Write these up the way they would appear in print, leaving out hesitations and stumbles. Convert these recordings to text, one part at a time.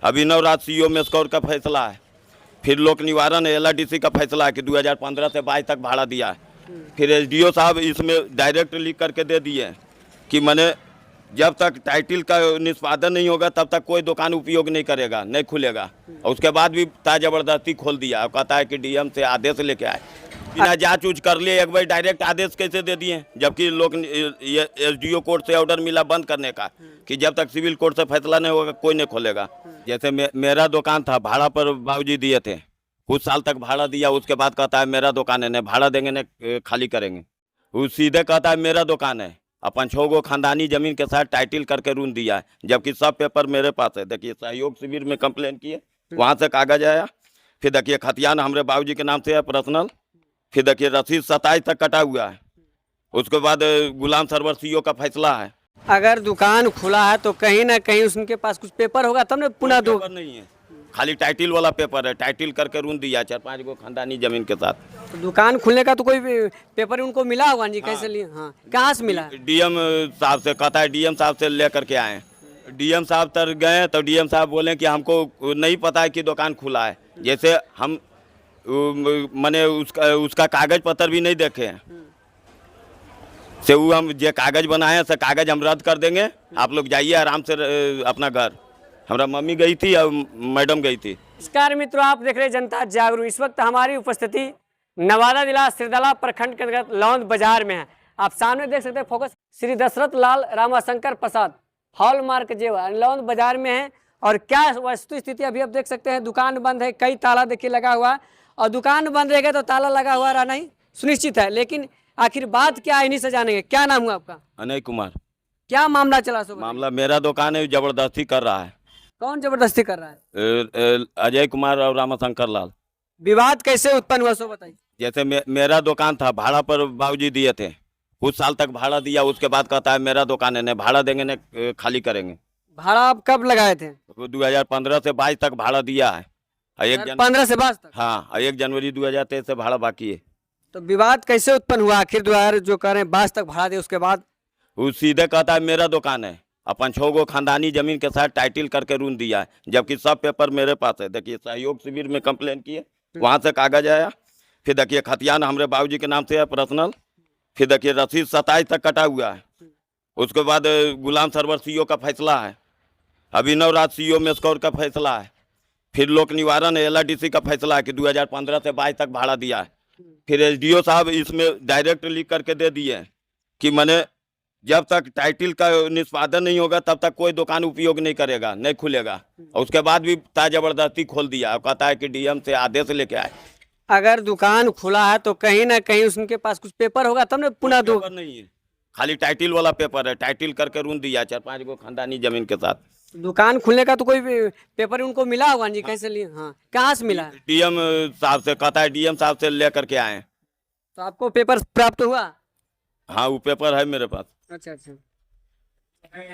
अभिनव राज CO Meskaur का फैसला है, फिर लोक निवारण LRDC का फैसला है कि 2015 से 22 तक भाड़ा दिया है। फिर SDO साहब इसमें डायरेक्ट लिख करके दे दिए हैं कि मैंने जब तक टाइटिल का निष्पादन नहीं होगा तब तक कोई दुकान उपयोग नहीं करेगा, नहीं खुलेगा। और उसके बाद भी ज़बरदस्ती खोल दिया और कहता है कि DM से आदेश लेके आए। बिना जांच उच कर लिए एक बार डायरेक्ट आदेश कैसे दे दिए, जबकि लोग SDO कोर्ट से ऑर्डर मिला बंद करने का कि जब तक सिविल कोर्ट से फैसला नहीं होगा कोई नहीं खोलेगा। जैसे मेरा दुकान था, भाड़ा पर बाबूजी दिए थे, कुछ साल तक भाड़ा दिया, उसके बाद कहता है मेरा दुकान है, नहीं भाड़ा देंगे नहीं खाली करेंगे। वो सीधे कहता है मेरा दुकान है, अपन 6 गो खानदानी जमीन के साथ टाइटिल करके रून दिया है, जबकि सब पेपर मेरे पास है। देखिए सहयोग शिविर में कंप्लेन किए, वहाँ से कागज आया, फिर देखिए खतियान हमारे बाबूजी के नाम से है पर्सनल, फिर देखिए रसीद 27 तक कटा हुआ है। उसके बाद गुलाम सरवर CO का फैसला है। अगर दुकान खुला है तो कहीं ना कहीं उनके पास कुछ पेपर होगा तब ना पुनः दो। पेपर नहीं है, खाली टाइटिल वाला पेपर है, टाइटिल करके रून दिया 4-5 गो खानदानी जमीन के साथ। तो दुकान खुलने का तो कोई पेपर उनको मिला होगा जी? कैसे लिए? हाँ, कहाँ से मिला? DM साहब से, कहता है DM साहब से ले करके आए। DM साहब तर गए तो DM साहब बोले कि हमको नहीं पता है कि दुकान खुला है। जैसे हम मैंने उसका कागज पत्र भी नहीं देखे हैं, से वो हम जो कागज बनाए हैं से कागज हम रद्द कर देंगे, आप लोग जाइए आराम से अपना घर। हमारा मम्मी गई थी और मैडम गई थी। नमस्कार मित्रों, आप देख रहे हैं जनता जागरूक। इस वक्त हमारी उपस्थिति नवादा जिला सिरदला प्रखंड के अंतर्गत लौंद बाजार में है। आप सामने देख सकते हैं फोकस श्री दशरथ लाल रामाशंकर प्रसाद हॉलमार्क जेवर लौंद बाजार में है। और क्या वस्तु स्थिति अभी आप देख सकते हैं, दुकान बंद है, कई ताला देखिए लगा हुआ, और दुकान बंद रहेगा तो ताला लगा हुआ रहना ही सुनिश्चित है। लेकिन आखिर बात क्या है, इन्हीं से जानेंगे। क्या नाम हुआ आपका? अनय कुमार। क्या मामला चला? सो मामला मेरा दुकान है, जबरदस्ती कर रहा है। कौन जबरदस्ती कर रहा है? अजय कुमार और रामाशंकर लाल। विवाद कैसे उत्पन्न हुआ सो बताइए। जैसे मेरा दुकान था, भाड़ा पर बाबूजी दिए थे, कुछ साल तक भाड़ा दिया, उसके बाद कहता है मेरा दुकान है, नहीं भाड़ा देंगे नहीं खाली करेंगे। भाड़ा आप कब लगाए थे? 2015 से 22 तक भाड़ा दिया है। 15 से 22 तक? हाँ, 1 जनवरी 2023 से भाड़ा बाकी है। तो विवाद कैसे उत्पन्न हुआ? आखिर 2000 जो कह रहे हैं 22 तक भाड़ा दे, उसके बाद वो सीधे कहता है मेरा दुकान है, अपन 6 गो खानदानी जमीन के साथ टाइटिल करके रून दिया है, जबकि सब पेपर मेरे पास है। देखिए सहयोग शिविर में कंप्लेन किए, वहाँ से कागज आया, फिर देखिए खतियान हमारे बाबूजी के नाम से है पर्सनल, फिर देखिए रसीद 27 तक कटा हुआ है। उसके बाद गुलाम सरवर CO का फैसला है, अभिनव राज CO मेस्कौर का फैसला है, फिर लोक निवारण LRDC का फैसला है कि 2015 से 22 तक भाड़ा दिया है। फिर SDO साहब इसमें डायरेक्ट लिख करके दे दिए हैं कि मैंने जब तक टाइटिल का निष्पादन नहीं होगा तब तक कोई दुकान उपयोग नहीं करेगा, नहीं खुलेगा। और उसके बाद भी ज़बरदस्ती खोल दिया और कहता है कि DM से आदेश लेके आए। अगर दुकान खुला है तो कहीं ना कहीं उनके पास कुछ पेपर होगा तब ना पुनः दो। पेपर नहीं है, खाली टाइटिल वाला पेपर है, टाइटिल करके रून दिया 4-5 गो खानदानी जमीन के साथ। दुकान खुलने का तो कोई पेपर उनको मिला होगा जी? कैसे लिए? हाँ, कहाँ से मिला? DM साहब से, कहता है DM साहब से ले करके आए। तो आपको पेपर प्राप्त हुआ? हाँ, वो पेपर है मेरे पास। अच्छा अच्छा,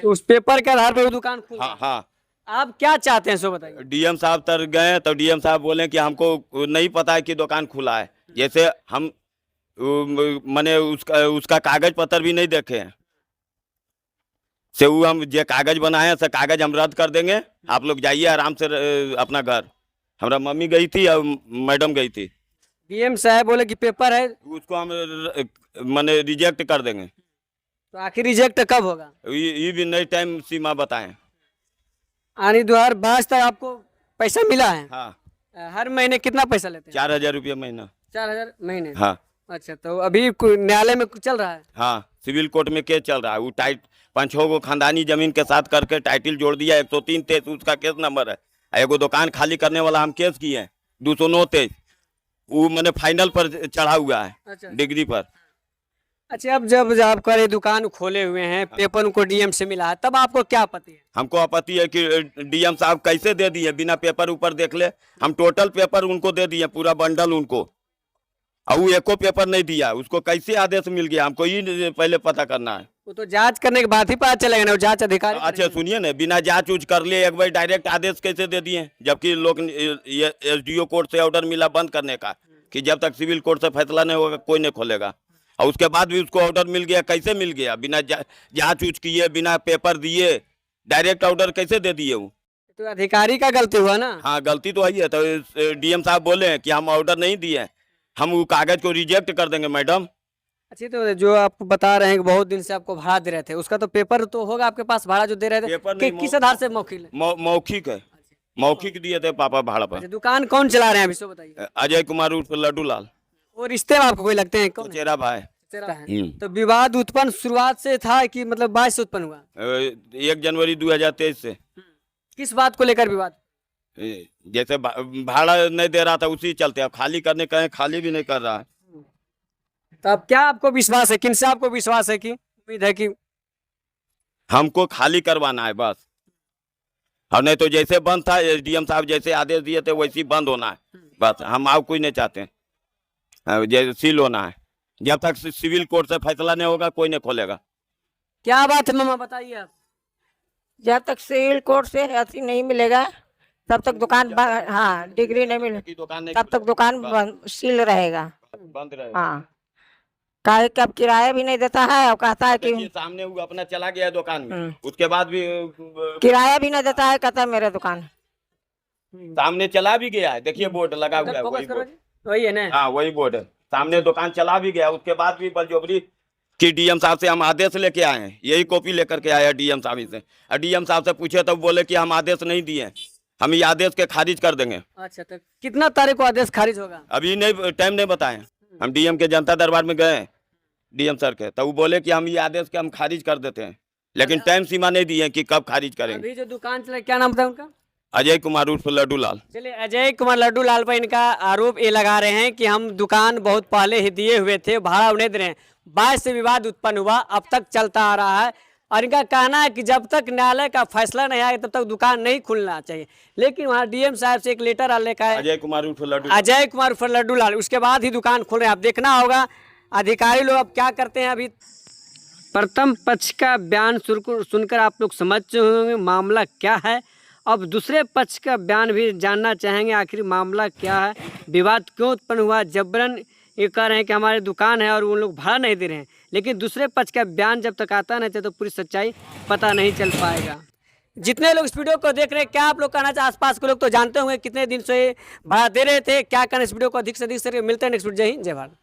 तो उस पेपर के आधार पर वो दुकान खुल? हाँ हाँ। आप क्या चाहते हैं सो बताइए। DM साहब तर गए तो DM साहब बोले कि हमको नहीं पता है कि दुकान खुला है। जैसे हम मैंने उसका कागज पत्र भी नहीं देखे हैं, से वो हम जो कागज बनाए हैं से कागज हम रद्द कर देंगे, आप लोग जाइए आराम से अपना घर। हमारा मम्मी गई थी और मैडम गई थी। DM साहब बोले कि पेपर है, उसको हम मैंने रिजेक्ट कर देंगे। तो आखिर रिजेक्ट कब होगा? ये भी नई टाइम सीमा बताएं। यानी 2022 तक आपको पैसा मिला है? हाँ। हर महीने कितना पैसा लेते हैं? 4000 रुपया महीना। 4000 महीने? हाँ। अच्छा, तो अभी न्यायालय में चल रहा है? हाँ, सिविल कोर्ट में केस चल रहा है। वो 5-6 गो खानदानी जमीन के साथ करके टाइटिल जोड़ दिया। 103-23 उसका केस नंबर है। एगो दुकान खाली करने वाला हम केस किए हैं 209-23, वो मैंने फाइनल पर चढ़ा हुआ है। अच्छा। डिग्री पर। अच्छा, अब जब आप करे दुकान खोले हुए हैं, पेपर उनको DM से मिला है, तब आपको क्या आपत्ति है? हमको आपत्ति है कि DM साहब कैसे दे दिए बिना पेपर ऊपर देख ले। हम टोटल पेपर उनको दे दिए, पूरा बंडल उनको, और वो एको पेपर नहीं दिया। उसको कैसे आदेश मिल गया, हमको ये पहले पता करना है। वो तो जांच करने के बाद ही पता चलेगा ना, जांच अधिकारी। अच्छा सुनिए ना, बिना जांच उच कर लिए एक बार डायरेक्ट आदेश कैसे दे दिए, जबकि लोग SDO कोर्ट से ऑर्डर मिला बंद करने का कि जब तक सिविल कोर्ट से फैसला नहीं होगा कोई नहीं खोलेगा। और उसके बाद भी उसको ऑर्डर मिल गया। कैसे मिल गया? बिना जांच उच किए, बिना पेपर दिए डायरेक्ट ऑर्डर कैसे दे दिए? वो तो अधिकारी का गलती हुआ ना। हाँ गलती तो वही है। तो डीएम साहब बोले हैं कि हम ऑर्डर नहीं दिए, हम वो कागज को रिजेक्ट कर देंगे मैडम। अच्छा, तो जो आप बता रहे हैं कि बहुत दिन से आपको भाड़ा दे रहे थे, उसका तो पेपर तो होगा आपके पास, भाड़ा जो दे रहे थे पेपर कि नहीं, किस आधार से मौखिल है? मौखिक है, मौखिक दिए थे पापा भाड़ा पर। अच्छा, दुकान कौन चला रहे हैं अभी सो बताइए। अजय कुमार उर्फ लड्डू लाल, और रिश्ते में आपको कोई लगते हैं कौन है? चेरा भाई। चेहरा है। तो विवाद उत्पन्न शुरुआत से था कि मतलब 22 से उत्पन्न हुआ? 1 जनवरी 2023 से। किस बात को लेकर विवाद? जैसे भाड़ा नहीं दे रहा था उसी चलते, अब खाली करने कहें खाली भी नहीं कर रहा है। तो अब क्या आपको विश्वास है, किनसे आपको विश्वास है कि उम्मीद है कि हमको खाली करवाना है बस, और नहीं तो जैसे बंद था एसडीएम साहब जैसे आदेश दिए थे वैसे ही बंद होना है बस। हम और कोई नहीं चाहते, जैसे सील होना है। जब तक सिविल कोर्ट से फैसला नहीं होगा कोई नहीं खोलेगा। क्या बात है मामा, बताइए आप। जब तक सिविल कोर्ट से अथी नहीं मिलेगा तब तक दुकान हाँ डिग्री नहीं मिले दुकान नहीं तब तक दुकान सील रहेगा। बंद रहेगा। हाँ, काहे कि अब किराया भी नहीं देता है और कहता है कि सामने वो अपना चला गया दुकान में, उसके बाद भी किराया भी नहीं देता है, कहता है मेरे दुकान। सामने चला भी गया है, देखिए बोर्ड लगा हुआ है, वही बोर्ड। वही है ना। हाँ वही बोर्ड है, सामने दुकान चला भी गया, उसके बाद भी बलजोबरी कि डीएम साहब से हम आदेश लेके आए हैं, यही कॉपी लेकर के आए हैं डीएम साहब से। और डीएम साहब से पूछे तो बोले कि हम आदेश नहीं दिए, हम ये आदेश के खारिज कर देंगे। अच्छा, तो कितना तारीख को आदेश खारिज होगा? अभी नहीं, टाइम नहीं बताए। हम डीएम के जनता दरबार में गए डीएम सर के, तो वो बोले कि हम ये आदेश के हम खारिज कर देते हैं, लेकिन टाइम सीमा नहीं दिए कि कब खारिज करेंगे। अभी जो दुकान चला, क्या नाम था उनका? अजय कुमार उर्फ लड्डू लाल। चलिए, अजय कुमार लड्डू लाल पर इनका आरोप ये लगा रहे हैं कि हम दुकान बहुत पहले ही दिए हुए थे, भाड़ा उन्हें दे रहे हैं। 22 से विवाद उत्पन्न हुआ, अब तक चलता आ रहा है। और इनका कहना है कि जब तक न्यायालय का फैसला नहीं आएगा तब तक दुकान नहीं खुलना चाहिए। लेकिन वहाँ डीएम साहब से एक लेटर लेकर आए, अजय कुमार उर्फ लड्डू लाल, उसके बाद ही दुकान खोल रहे हैं। अब देखना होगा अधिकारी लोग अब क्या करते हैं। अभी प्रथम पक्ष का बयान सुनकर आप लोग समझ चुके होंगे मामला क्या है। अब दूसरे पक्ष का बयान भी जानना चाहेंगे, आखिर मामला क्या है, विवाद क्यों उत्पन्न हुआ। जबरन ये कह रहे हैं कि हमारी दुकान है और उन लोग भाड़ा नहीं दे रहे हैं, लेकिन दूसरे पक्ष का बयान जब तक आता नहीं तो पूरी सच्चाई पता नहीं चल पाएगा। जितने लोग इस वीडियो को देख रहे हैं, क्या आप लोग कहना चाहिए? आसपास के लोग तो जानते होंगे कितने दिन से भाड़ा दे रहे थे, क्या कहना इस वीडियो को अधिक से अधिक मिलते हैं नेक्स्ट वीडियो। जय हिंद, जय भारत।